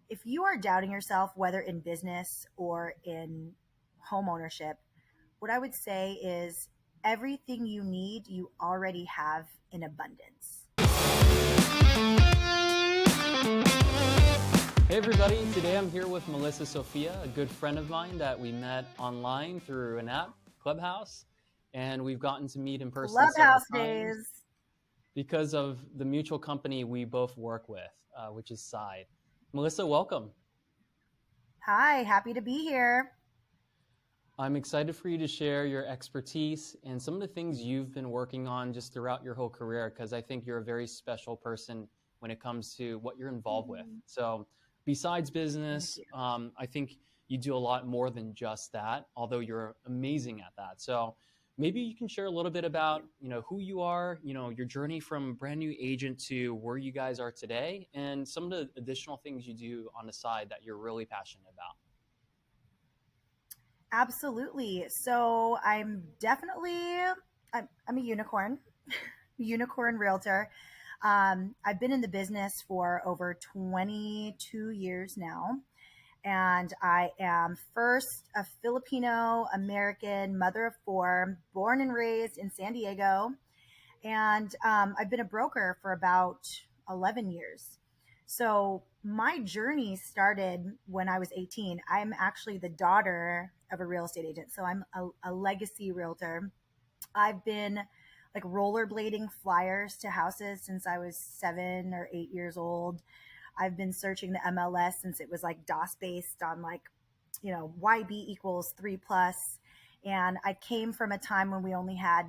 if you are doubting yourself, whether in business or in home ownership, what I would say is everything you need, you already have in abundance. Hey everybody, today I'm here with Melissa Sofia, a good friend of mine that we met online through an app, Clubhouse, and we've gotten to meet in person several Clubhouse times days. because of the mutual company we both work with, which is Side. Melissa, welcome. Hi, happy to be here. I'm excited for you to share your expertise and some of the things you've been working on just throughout your whole career, because I think you're a very special person when it comes to what you're involved with. So besides Thank business, you. I think you do a lot more than just that, although you're amazing at that. So maybe you can share a little bit about, who you are, your journey from brand new agent to where you guys are today, and some of the additional things you do on the side that you're really passionate about. Absolutely. So I'm a unicorn, unicorn realtor. I've been in the business for over 22 years now, and I am first a Filipino American mother of four, born and raised in San Diego. And I've been a broker for about 11 years. So my journey started when I was 18. I'm actually the daughter of a real estate agent. So I'm a legacy realtor. I've been like rollerblading flyers to houses since I was 7 or 8 years old. I've been searching the MLS since it was like DOS based on like, YB equals 3 plus. And I came from a time when we only had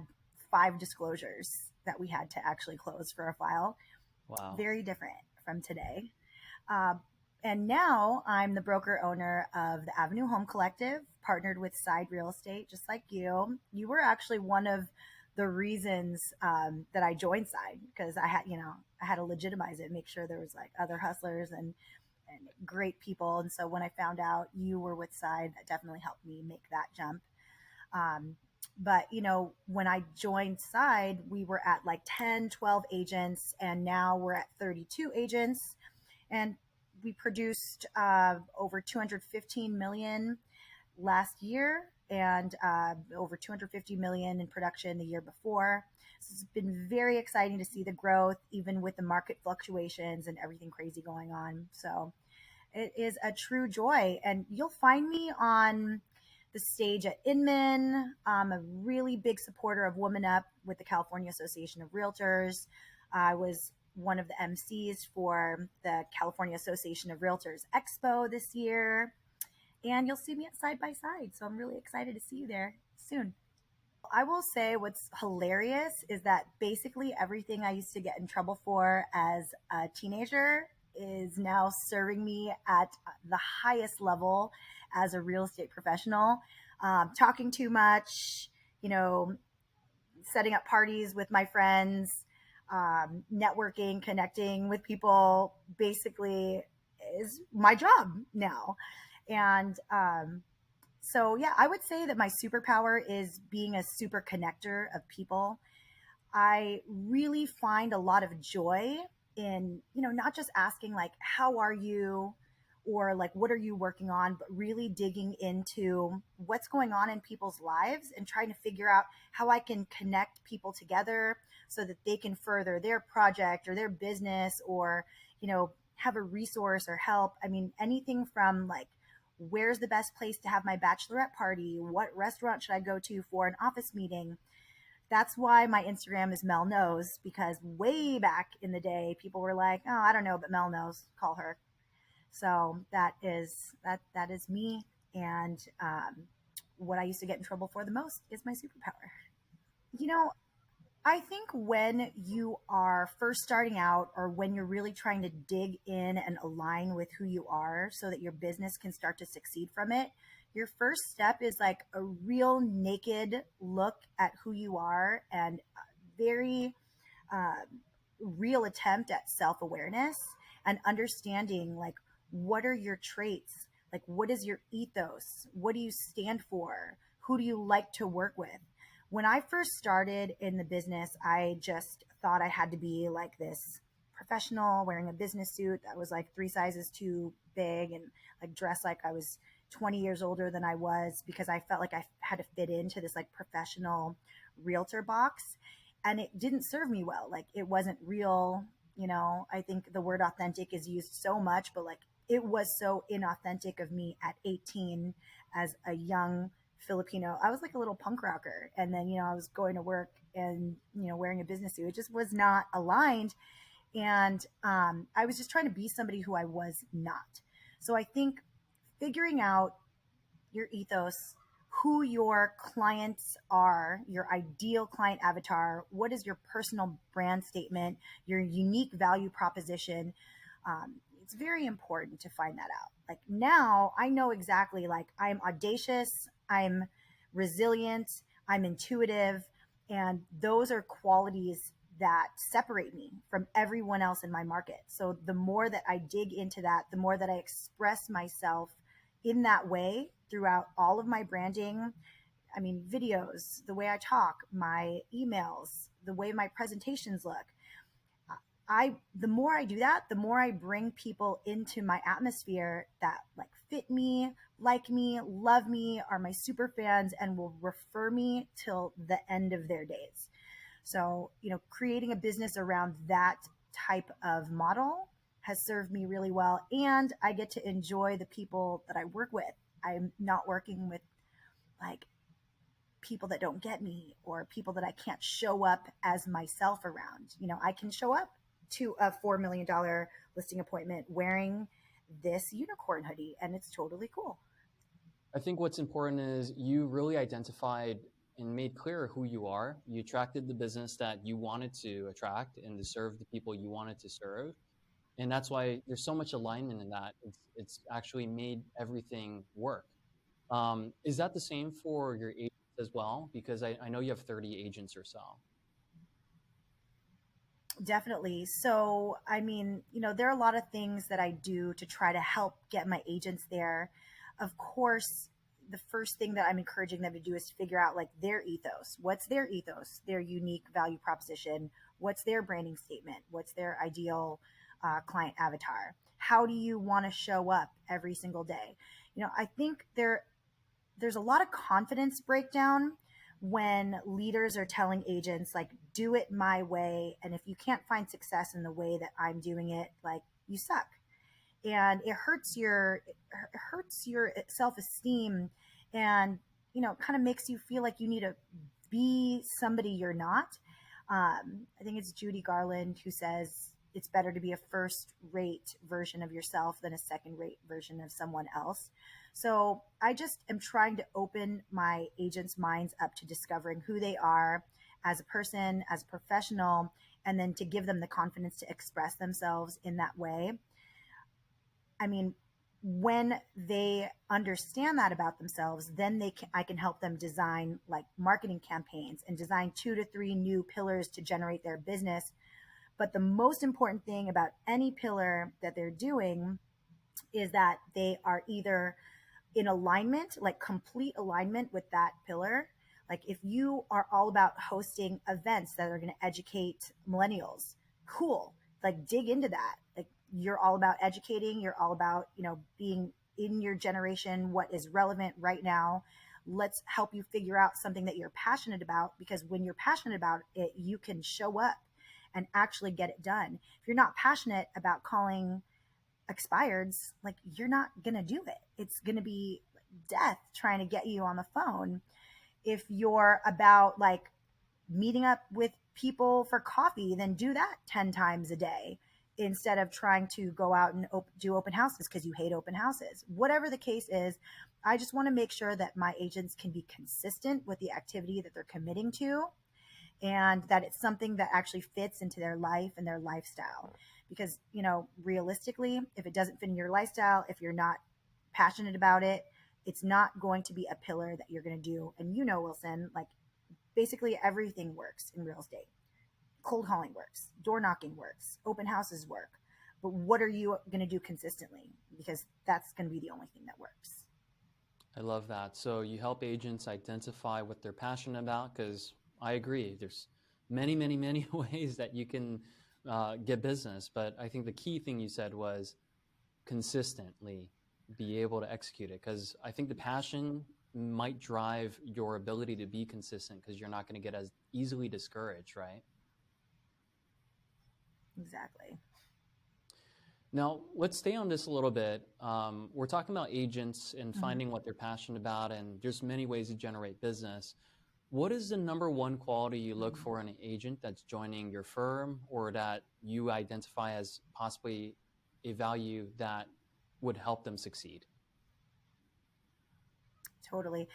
5 disclosures that we had to actually close for a file. Wow. Very different from today. Uh, and now I'm the broker owner of the Avenue Home Collective, partnered with Side Real Estate, just like you. You were actually one of the reasons that I joined Side, because I had to legitimize it, make sure there was like other hustlers and great people. And so when I found out you were with Side, that definitely helped me make that jump. But when I joined Side, we were at like 10, 12 agents, and now we're at 32 agents. And we produced over 215 million last year, and over 250 million in production the year before. So it's been very exciting to see the growth, even with the market fluctuations and everything crazy going on. So it is a true joy. And you'll find me on the stage at Inman. I'm a really big supporter of Woman Up with the California Association of Realtors. I was one of the MCs for the California Association of Realtors Expo this year. And you'll see me at Side by Side. So I'm really excited to see you there soon. I will say what's hilarious is that basically everything I used to get in trouble for as a teenager is now serving me at the highest level as a real estate professional. Talking too much, setting up parties with my friends, networking, connecting with people basically is my job now. And so, yeah, I would say that my superpower is being a super connector of people. I really find a lot of joy in, not just asking like, how are you? Or like, what are you working on? But really digging into what's going on in people's lives and trying to figure out how I can connect people together so that they can further their project or their business, or, have a resource or help. I mean, anything from like, where's the best place to have my bachelorette party? What restaurant should I go to for an office meeting? That's why my Instagram is Mel Knows, because way back in the day, people were like, oh, I don't know, but Mel knows, call her. So that is me. And what I used to get in trouble for the most is my superpower. You know, I think when you are first starting out, or when you're really trying to dig in and align with who you are so that your business can start to succeed from it, your first step is like a real naked look at who you are, and a very uh, real attempt at self awareness and understanding like, what are your traits? Like, what is your ethos? What do you stand for? Who do you like to work with? When I first started in the business, I just thought I had to be like this professional, wearing a business suit that was like 3 sizes too big, and like dressed like I was 20 years older than I was, because I felt like I had to fit into this like professional realtor box. And it didn't serve me well. Like it wasn't real. I think the word authentic is used so much, but like it was so inauthentic of me at 18 as a young Filipino. I was like a little punk rocker. And then, I was going to work and, wearing a business suit. It just was not aligned. And I was just trying to be somebody who I was not. So I think figuring out your ethos, who your clients are, your ideal client avatar, what is your personal brand statement, your unique value proposition. It's very important to find that out. Like now I know exactly, like I'm audacious, I'm resilient, I'm intuitive, and those are qualities that separate me from everyone else in my market. So the more that I dig into that, the more that I express myself in that way throughout all of my branding. I mean, videos, the way I talk, my emails, the way my presentations look. The more I do that, the more I bring people into my atmosphere that like fit me, like me, love me, are my super fans, and will refer me till the end of their days. So, creating a business around that type of model has served me really well. And I get to enjoy the people that I work with. I'm not working with like people that don't get me or people that I can't show up as myself around. I can show up to a $4 million listing appointment wearing this unicorn hoodie, and it's totally cool. I think what's important is you really identified and made clear who you are. You attracted the business that you wanted to attract and to serve the people you wanted to serve. And that's why there's so much alignment in that. It's actually made everything work. Is that the same for your agents as well? Because I know you have 30 agents or so. Definitely. So, I mean, there are a lot of things that I do to try to help get my agents there. Of course, the first thing that I'm encouraging them to do is to figure out like their ethos. What's their ethos, their unique value proposition? What's their branding statement? What's their ideal client avatar? How do you want to show up every single day? I think there's a lot of confidence breakdown when leaders are telling agents like do it my way, and if you can't find success in the way that I'm doing it, like you suck. And it hurts your self-esteem, and kind of makes you feel like you need to be somebody you're not. I think it's Judy Garland who says it's better to be a first rate version of yourself than a second rate version of someone else. So I just am trying to open my agents' minds up to discovering who they are as a person, as a professional, and then to give them the confidence to express themselves in that way. I mean, when they understand that about themselves, then I can help them design like marketing campaigns and design 2 to 3 new pillars to generate their business. But the most important thing about any pillar that they're doing is that they are either in alignment, like complete alignment with that pillar. Like if you are all about hosting events that are going to educate millennials, cool. Like dig into that. Like you're all about educating, you're all about, being in your generation, what is relevant right now. Let's help you figure out something that you're passionate about, because when you're passionate about it, you can show up and actually get it done. If you're not passionate about calling expireds, like you're not going to do it. It's going to be death trying to get you on the phone. If you're about like meeting up with people for coffee, then do that 10 times a day instead of trying to go out and do open houses because you hate open houses. Whatever the case is, I just want to make sure that my agents can be consistent with the activity that they're committing to, and that it's something that actually fits into their life and their lifestyle. Because, realistically, if it doesn't fit in your lifestyle, if you're not passionate about it, it's not going to be a pillar that you're going to do. And Wilson, like basically everything works in real estate. Cold calling works, door knocking works, open houses work. But what are you going to do consistently? Because that's going to be the only thing that works. I love that. So you help agents identify what they're passionate about, because I agree. There's many, many, many ways that you can get business. But I think the key thing you said was consistently be able to execute it, because I think the passion might drive your ability to be consistent because you're not going to get as easily discouraged, right? Exactly. Now, let's stay on this a little bit. We're talking about agents and Mhm. finding what they're passionate about, and there's many ways to generate business. What is the number one quality you look Mhm. for in an agent that's joining your firm, or that you identify as possibly a value that would help them succeed? Totally.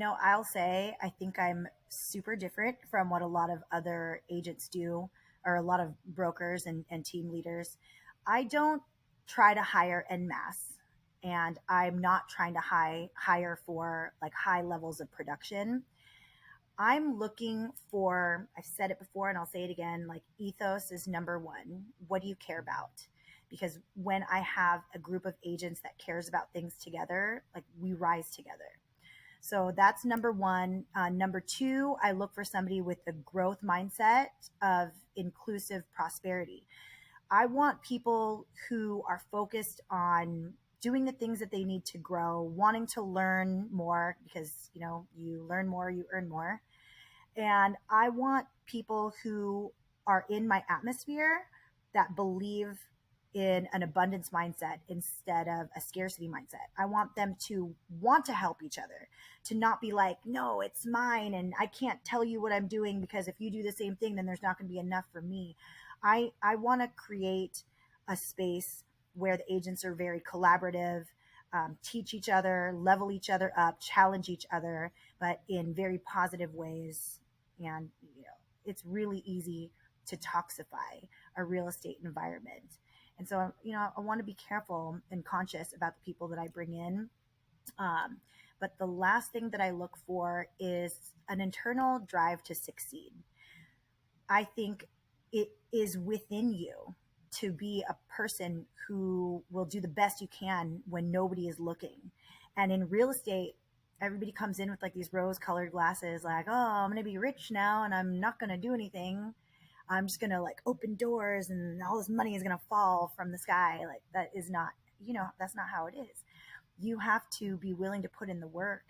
I'll say I think I'm super different from what a lot of other agents do, or a lot of brokers and team leaders. I don't try to hire en masse, and I'm not trying to hire for like high levels of production. I'm looking for, I've said it before and I'll say it again, like ethos is number one. What do you care about? Because when I have a group of agents that cares about things together, like we rise together. So that's number one. Number two, I look for somebody with a growth mindset of inclusive prosperity. I want people who are focused on doing the things that they need to grow, wanting to learn more because, you learn more, you earn more. And I want people who are in my atmosphere that believe in an abundance mindset instead of a scarcity mindset. I want them to want to help each other, to not be like, no, it's mine and I can't tell you what I'm doing because if you do the same thing, then there's not going to be enough for me. I want to create a space where the agents are very collaborative, teach each other, level each other up, challenge each other, but in very positive ways. And it's really easy to toxify a real estate environment. And so I want to be careful and conscious about the people that I bring in. But the last thing that I look for is an internal drive to succeed. I think it is within you to be a person who will do the best you can when nobody is looking. And in real estate, everybody comes in with like these rose colored glasses, like, oh, I'm going to be rich now and I'm not going to do anything. I'm just going to like open doors and all this money is going to fall from the sky. Like, that is not, that's not how it is. You have to be willing to put in the work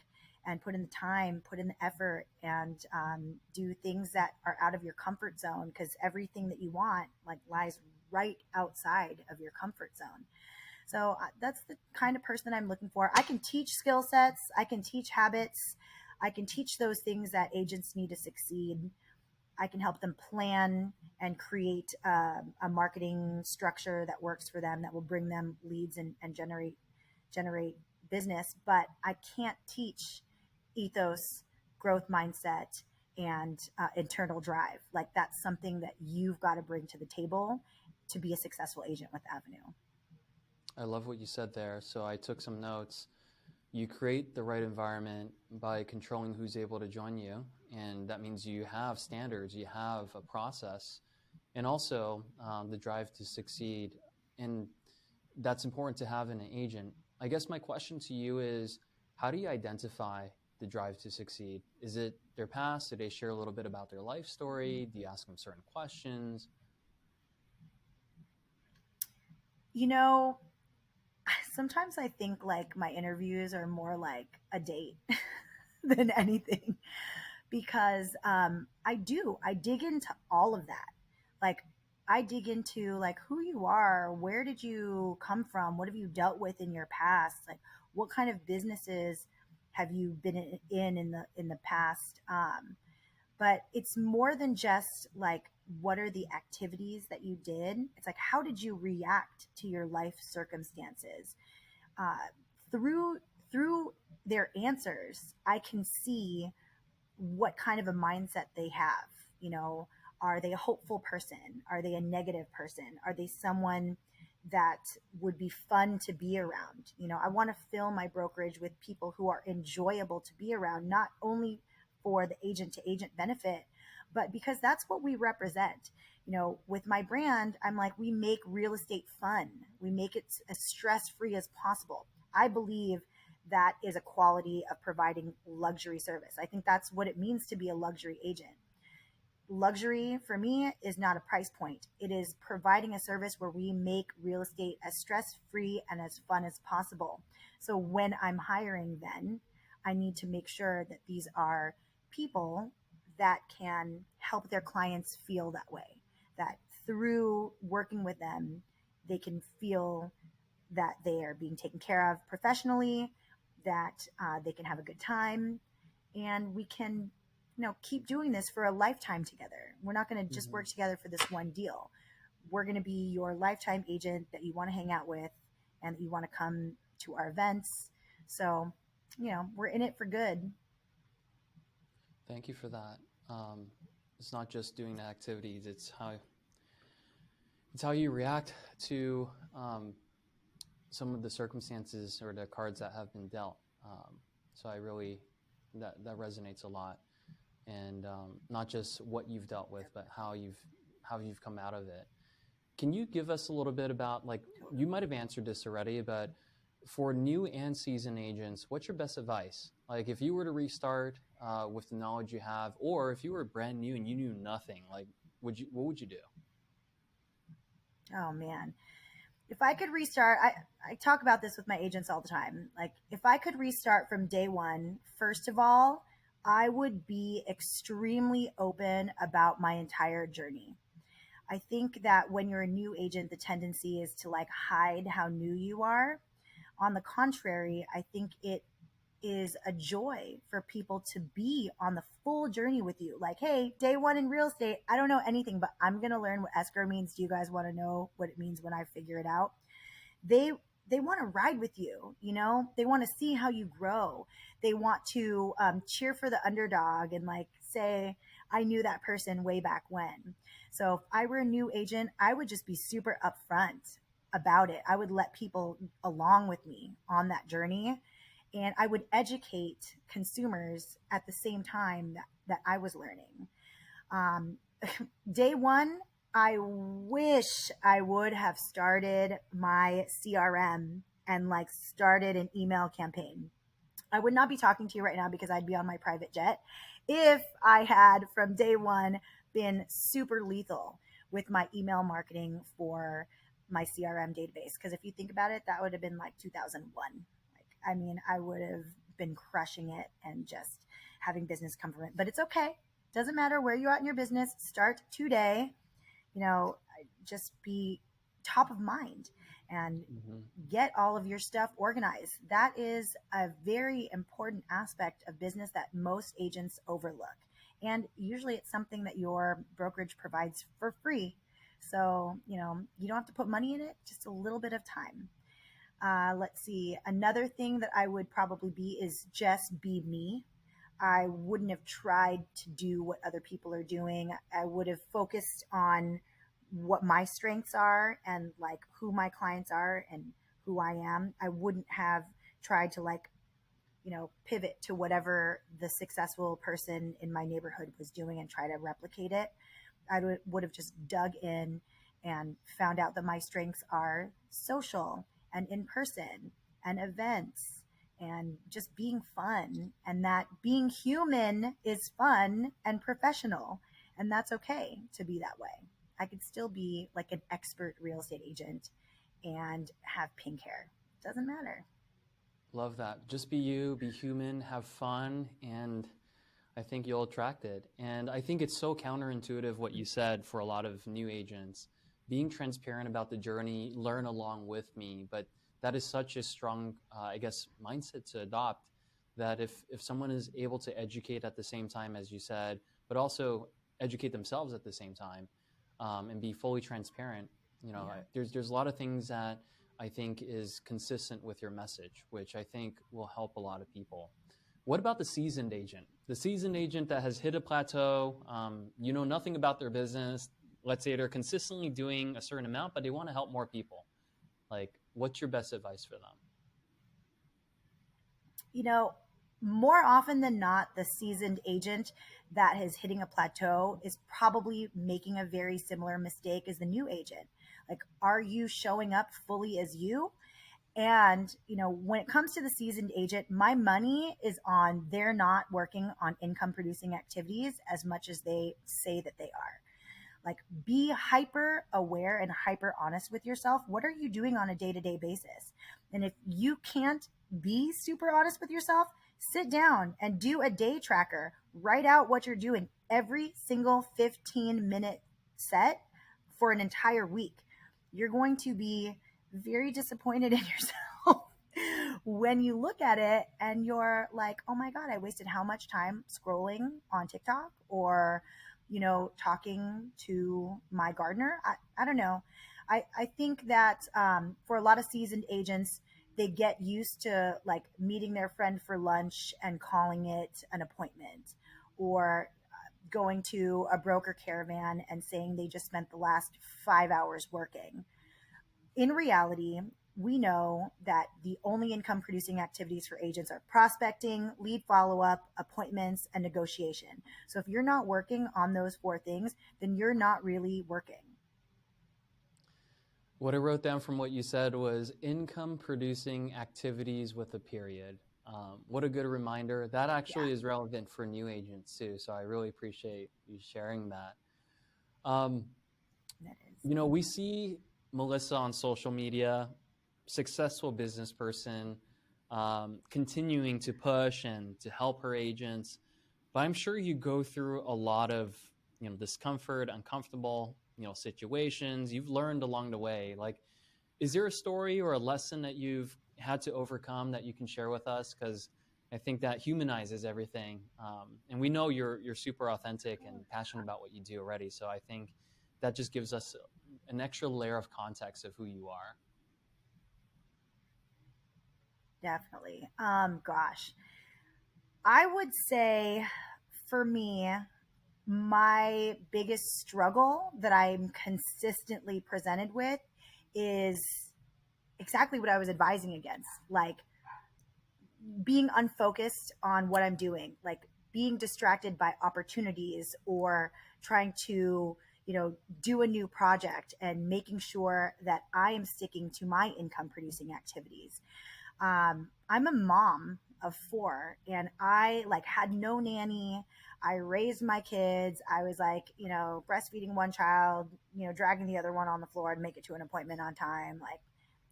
and put in the time, put in the effort, and do things that are out of your comfort zone, because everything that you want like lies right outside of your comfort zone. So that's the kind of person I'm looking for. I can teach skill sets, I can teach habits, I can teach those things that agents need to succeed. I can help them plan and create a marketing structure that works for them, that will bring them leads and generate business. But I can't teach ethos, growth mindset, and internal drive. Like that's something that you've got to bring to the table to be a successful agent with Avenue. I love what you said there. So I took some notes. You create the right environment by controlling who's able to join you. And that means you have standards, you have a process, and also the drive to succeed. And that's important to have in an agent. I guess my question to you is, how do you identify the drive to succeed? Is it their past? Do they share a little bit about their life story? Do you ask them certain questions? You know, sometimes I think like my interviews are more like a date than anything, because I dig into all of that. Like I dig into like who you are, where did you come from, what have you dealt with in your past, like what kind of businesses have you been in the past. But it's more than just like what are the activities that you did. It's like how did you react to your life circumstances. uh, through through their answers I can see what kind of a mindset they have. You know, are they a hopeful person? Are they a negative person? Are they someone that would be fun to be around? I want to fill my brokerage with people who are enjoyable to be around, not only for the agent to agent benefit, but because that's what we represent. With my brand, I'm like, we make real estate fun. We make it as stress free as possible. I believe that is a quality of providing luxury service. I think that's what it means to be a luxury agent. luxury for me is not a price point. It is providing a service where we make real estate as stress free and as fun as possible. So when I'm hiring, then I need to make sure that these are people that can help their clients feel that way, that through working with them, they can feel that they are being taken care of professionally, that they can have a good time, and we can, keep doing this for a lifetime together. We're not going to just Hmm. work together for this one deal. We're going to be your lifetime agent that you want to hang out with and that you want to come to our events. So, we're in it for good. Thank you for that. Um, it's not just doing the activities; it's how you react to some of the circumstances or the cards that have been dealt. So I really that resonates a lot, and not just what you've dealt with, but how you've come out of it. Can you give us a little bit about, like, you might have answered this already, but for new and seasoned agents, what's your best advice? Like, if you were to restart with the knowledge you have, or if you were brand new and you knew nothing, like, what would you do? Oh man, if I could restart, I talk about this with my agents all the time. Like, if I could restart from day one, first of all, I would be extremely open about my entire journey. I think that when you're a new agent, the tendency is to like hide how new you are. On the contrary, I think it is a joy for people to be on the full journey with you. Like, hey, day one in real estate, I don't know anything, but I'm going to learn what escrow means. Do you guys want to know what it means when I figure it out? they they want to ride with you. They want to see how you grow. They want to cheer for the underdog and like say, I knew that person way back when. So if I were a new agent, I would just be super upfront about it. I would let people along with me on that journey, and I would educate consumers at the same time that I was learning. um, Day one, I wish I would have started my CRM and like started an email campaign. I would not be talking to you right now because I'd be on my private jet if I had from day one been super lethal with my email marketing for my CRM database. Because if you think about it, that would have been like 2001. Like, I mean, I would have been crushing it and just having business come from it. But it's okay. Doesn't matter where you're at in your business. Start today. You know, just be top of mind and Hmm. get all of your stuff organized. That is a very important aspect of business that most agents overlook. And usually it's something that your brokerage provides for free. So, you don't have to put money in it, just a little bit of time. Let's see. Another thing that I would probably be is just be me. I wouldn't have tried to do what other people are doing. I would have focused on what my strengths are and like who my clients are and who I am. I wouldn't have tried to like, pivot to whatever the successful person in my neighborhood was doing and try to replicate it. I would have just dug in and found out that my strengths are social and in person and events and just being fun, and that being human is fun and professional, and that's okay to be that way. I could still be like an expert real estate agent and have pink hair. Doesn't matter. Love that. Just be you, be human, have fun, and I think you'll attract it. And I think it's so counterintuitive what you said for a lot of new agents. Being transparent about the journey, learn along with me. But that is such a strong, I guess, mindset to adopt, that if someone is able to educate at the same time, as you said, but also educate themselves at the same time, and be fully transparent, Yeah. there's a lot of things that I think is consistent with your message, which I think will help a lot of people. What about the seasoned agent? The seasoned agent that has hit a plateau, you know nothing about their business. Let's say they're consistently doing a certain amount, but they want to help more people. Like, what's your best advice for them? you know, More often than not, the seasoned agent that is hitting a plateau is probably making a very similar mistake as the new agent. Like, are you showing up fully as you? And, when it comes to the seasoned agent, my money is on they're not working on income producing activities as much as they say that they are. Like, be hyper aware and hyper honest with yourself. What are you doing on a day to day basis? And if you can't be super honest with yourself, sit down and do a day tracker. Write out what you're doing every single 15-minute set for an entire week. You're going to be very disappointed in yourself when you look at it and you're like, oh my God, I wasted how much time scrolling on TikTok or, talking to my gardener. I don't know. I think that for a lot of seasoned agents, they get used to like meeting their friend for lunch and calling it an appointment, or going to a broker caravan and saying they just spent the last 5 hours working. In reality, we know that the only income producing activities for agents are prospecting, lead follow up, appointments, and negotiation. So if you're not working on those four things, then you're not really working. What I wrote down from what you said was income producing activities with a period. What a good reminder. That Yeah, actually is relevant for new agents too. So I really appreciate you sharing that. Um, that is. we see Melissa on social media, successful business person, continuing to push and to help her agents. But I'm sure you go through a lot of, discomfort, uncomfortable, situations you've learned along the way. Like, is there a story or a lesson that you've had to overcome that you can share with us? Because I think that humanizes everything, and we know you're super authentic and passionate about what you do already. So I think that just gives us an extra layer of context of who you are. Definitely. Gosh, I would say for me, my biggest struggle that I'm consistently presented with is exactly what I was advising against. Like, being unfocused on what I'm doing, like being distracted by opportunities or trying to, do a new project and making sure that I am sticking to my income producing activities. I'm a mom of four and I like had no nanny. I raised my kids. I was like, breastfeeding one child, dragging the other one on the floor to make it to an appointment on time, like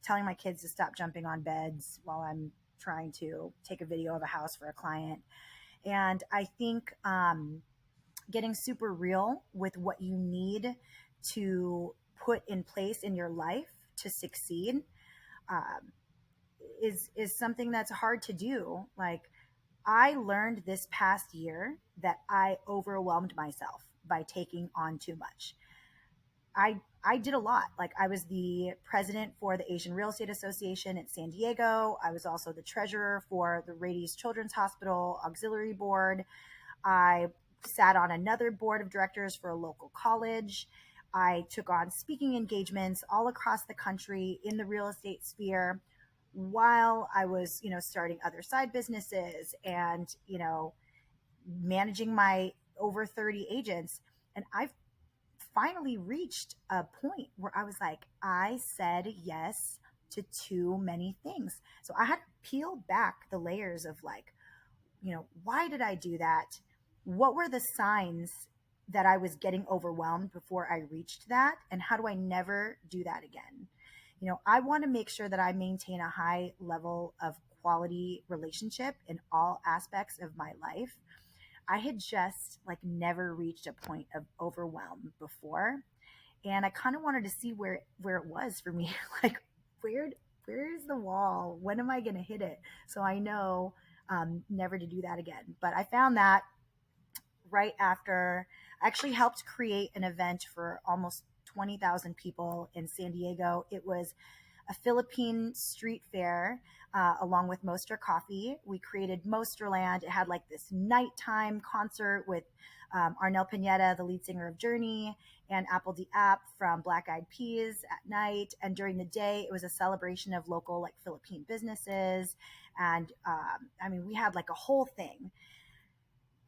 telling my kids to stop jumping on beds while I'm trying to take a video of a house for a client. And I think getting super real with what you need to put in place in your life to succeed um, is something that's hard to do. Like, I learned this past year that I overwhelmed myself by taking on too much. I did a lot. Like, I was the president for the Asian Real Estate Association in San Diego. I was also the treasurer for the Radies Children's Hospital Auxiliary Board. I sat on another board of directors for a local college. I took on speaking engagements all across the country in the real estate sphere while I was, starting other side businesses and, managing my over 30 agents. And I've finally reached a point where I was like, I said yes to too many things. So I had to peel back the layers of like, why did I do that? What were the signs that I was getting overwhelmed before I reached that? And how do I never do that again? I want to make sure that I maintain a high level of quality relationship in all aspects of my life. I had just like never reached a point of overwhelm before, and I kind of wanted to see where it was for me. Like, where where's the wall? When am I going to hit it? So I know never to do that again. But I found that right after I actually helped create an event for almost 20,000 people in San Diego. It was a Philippine street fair along with Moster Coffee. We created Mosterland. It had like this nighttime concert with Arnel Pineda, the lead singer of Journey, and Apple D App from Black Eyed Peas at night. And during the day, it was a celebration of local like Philippine businesses. And I mean, we had like a whole thing.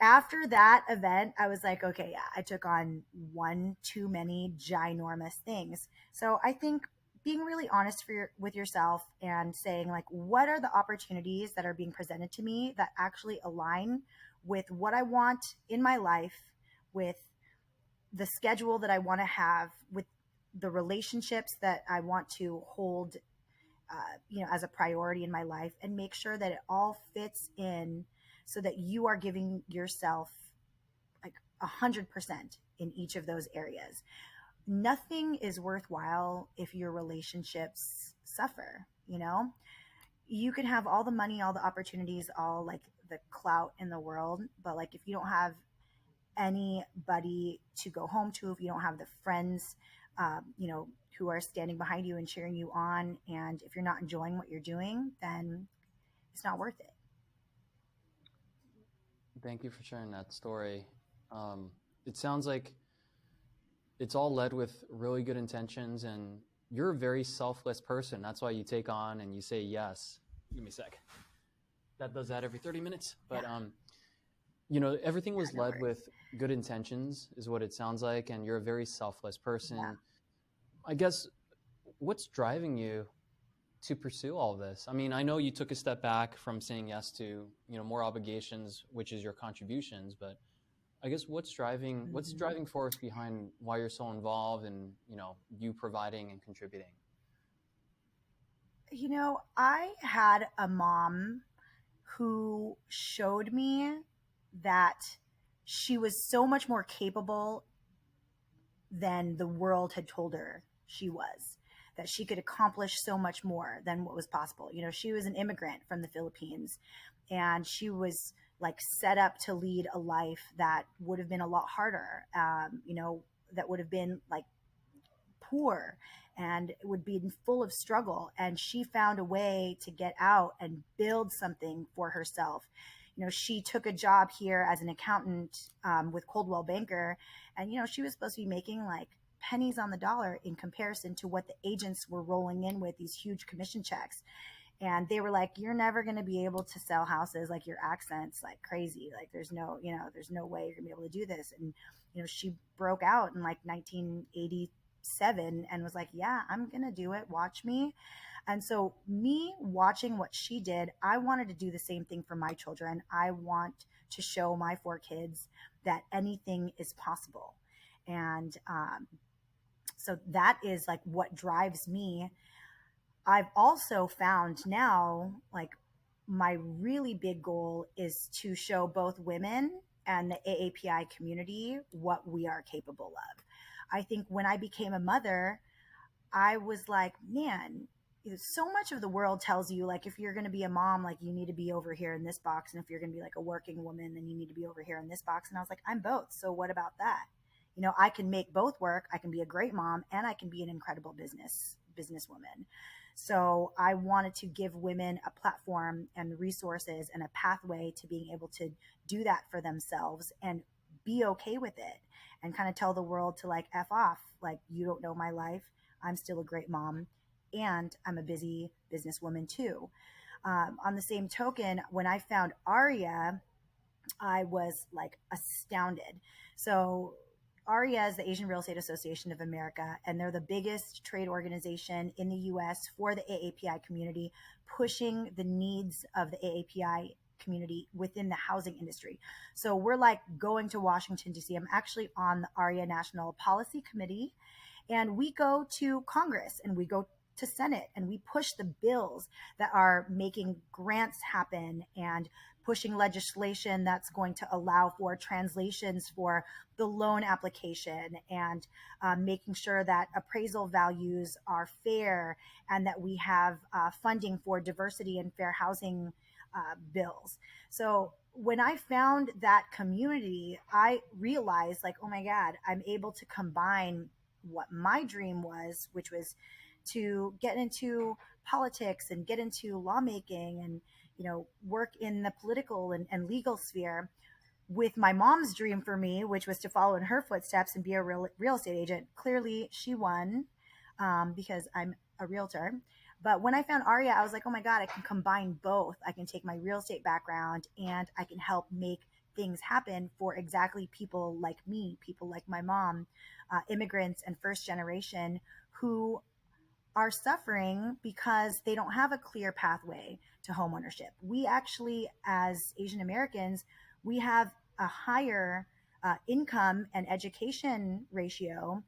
After that event, I was like, okay, yeah, I took on one too many ginormous things. So I think being really honest with yourself and saying like, what are the opportunities that are being presented to me that actually align with what I want in my life, with the schedule that I want to have, with the relationships that I want to hold, as a priority in my life, and make sure that it all fits in so that you are giving yourself like 100% in each of those areas. Nothing is worthwhile if your relationships suffer, you can have all the money, all the opportunities, all like the clout in the world, but like if you don't have anybody to go home to, if you don't have the friends, who are standing behind you and cheering you on, and if you're not enjoying what you're doing, then it's not worth it. Thank you for sharing that story. It sounds like it's all led with really good intentions, and you're a very selfless person. That's why you take on and you say yes. Give me a sec. That does that every 30 minutes. But everything was No led worries. with good intentions, is what it sounds like, and you're a very selfless Yeah. person. I guess what's driving you to pursue all of this? I mean, I know you took a step back from saying yes to more obligations, which is your contributions, but I guess what's the Mm-hmm. driving force behind why you're so involved and you providing and contributing? I had a mom who showed me that she was so much more capable than the world had told her she was, that she could accomplish so much more than what was possible. She was an immigrant from the Philippines, and she was like set up to lead a life that would have been a lot harder, that would have been like poor, and it would be full of struggle. And she found a way to get out and build something for herself. She took a job here as an accountant, with Coldwell Banker, and she was supposed to be making like pennies on the dollar in comparison to what the agents were rolling in with, these huge commission checks. And they were like, you're never going to be able to sell houses, like your accent's like crazy, like there's no way you're gonna be able to do this. And she broke out in like 1987 and was like, yeah, I'm gonna do it, watch me. And so, me watching what she did, I wanted to do the same thing for my children. I want to show my four kids that anything is possible. And so that is like what drives me. I've also found now, like, my really big goal is to show both women and the AAPI community what we are capable of. I think when I became a mother, I was like, man, so much of the world tells you, like, if you're going to be a mom, like, you need to be over here in this box. And if you're going to be like a working woman, then you need to be over here in this box. And I was like, I'm both. So what about that? I can make both work. I can be a great mom and I can be an incredible businesswoman. So I wanted to give women a platform and resources and a pathway to being able to do that for themselves and be okay with it, and kind of tell the world to like F off. Like, you don't know my life. I'm still a great mom and I'm a busy businesswoman too. On the same token, when I found Aria, I was like astounded. So ARIA is the Asian Real Estate Association of America, and they're the biggest trade organization in the US for the AAPI community, pushing the needs of the AAPI community within the housing industry. So we're like going to Washington, D.C. I'm actually on the ARIA National Policy Committee, and we go to Congress and we go to Senate and we push the bills that are making grants happen and pushing legislation that's going to allow for translations for the loan application, and making sure that appraisal values are fair, and that we have funding for diversity and fair housing bills. So when I found that community, I realized, like, oh my God, I'm able to combine what my dream was, which was to get into politics and get into lawmaking and work in the political and legal sphere, with my mom's dream for me, which was to follow in her footsteps and be a real estate agent. Clearly, she won, because I'm a realtor. But when I found Aria, I was like, oh my God, I can combine both. I can take my real estate background and I can help make things happen for exactly people like me, people like my mom, immigrants and first generation, who are suffering because they don't have a clear pathway to homeownership. We actually, as Asian Americans, we have a higher income and education ratio,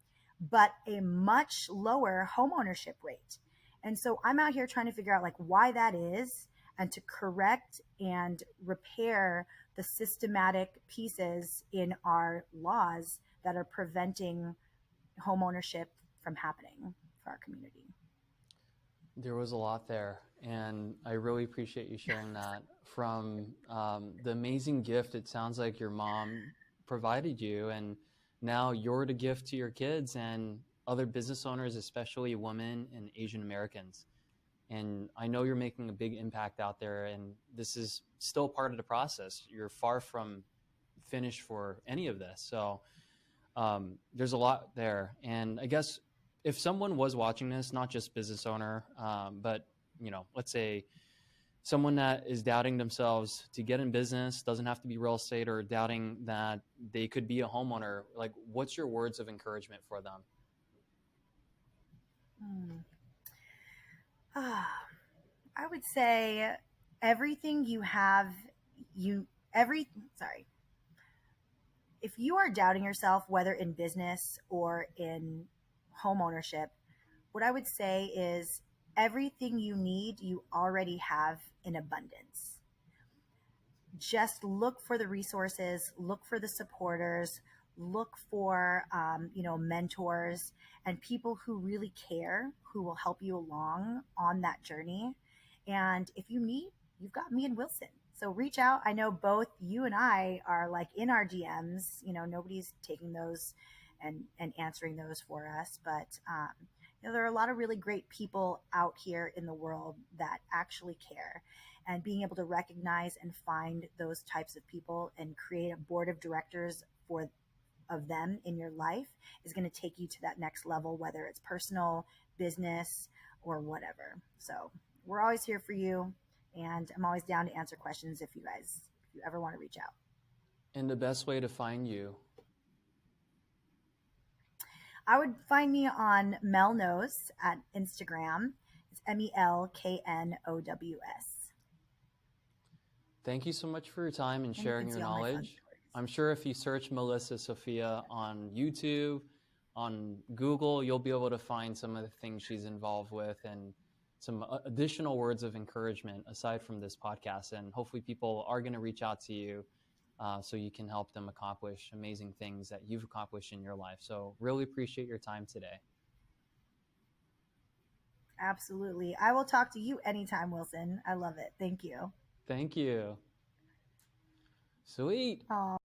but a much lower homeownership rate. And so I'm out here trying to figure out like why that is and to correct and repair the systematic pieces in our laws that are preventing homeownership from happening for our community. There was a lot there, and I really appreciate you sharing that. From the amazing gift it sounds like your mom provided you, and now you're the gift to your kids and other business owners, especially women and Asian Americans. And I know you're making a big impact out there, and this is still part of the process. You're far from finished for any of this. So there's a lot there. And I guess if someone was watching this, not just business owner, but let's say someone that is doubting themselves to get in business, doesn't have to be real estate, or doubting that they could be a homeowner, like what's your words of encouragement for them? I would say everything you have, you, every, sorry, if you are doubting yourself, whether in business or in home ownership, what I would say is everything you need, you already have in abundance. Just look for the resources, look for the supporters, look for mentors and people who really care, who will help you along on that journey. And if you need, you've got me and Wilson. So reach out. I know both you and I are like in our DMs. Nobody's taking those and answering those for us, but there are a lot of really great people out here in the world that actually care, and being able to recognize and find those types of people and create a board of directors of them in your life is going to take you to that next level, whether it's personal, business, or whatever. So we're always here for you, and I'm always down to answer questions if you ever want to reach out. And the best way to find you? I would find me on Mel Knows at Instagram. It's MELKNOWS. Thank you so much for your time and sharing your knowledge. I'm sure if you search Melissa Sofia on YouTube, on Google, you'll be able to find some of the things she's involved with and some additional words of encouragement aside from this podcast. And hopefully people are going to reach out to you so you can help them accomplish amazing things that you've accomplished in your life. So really appreciate your time today. Absolutely. I will talk to you anytime, Wilson. I love it. Thank you. Thank you. Sweet. Aww.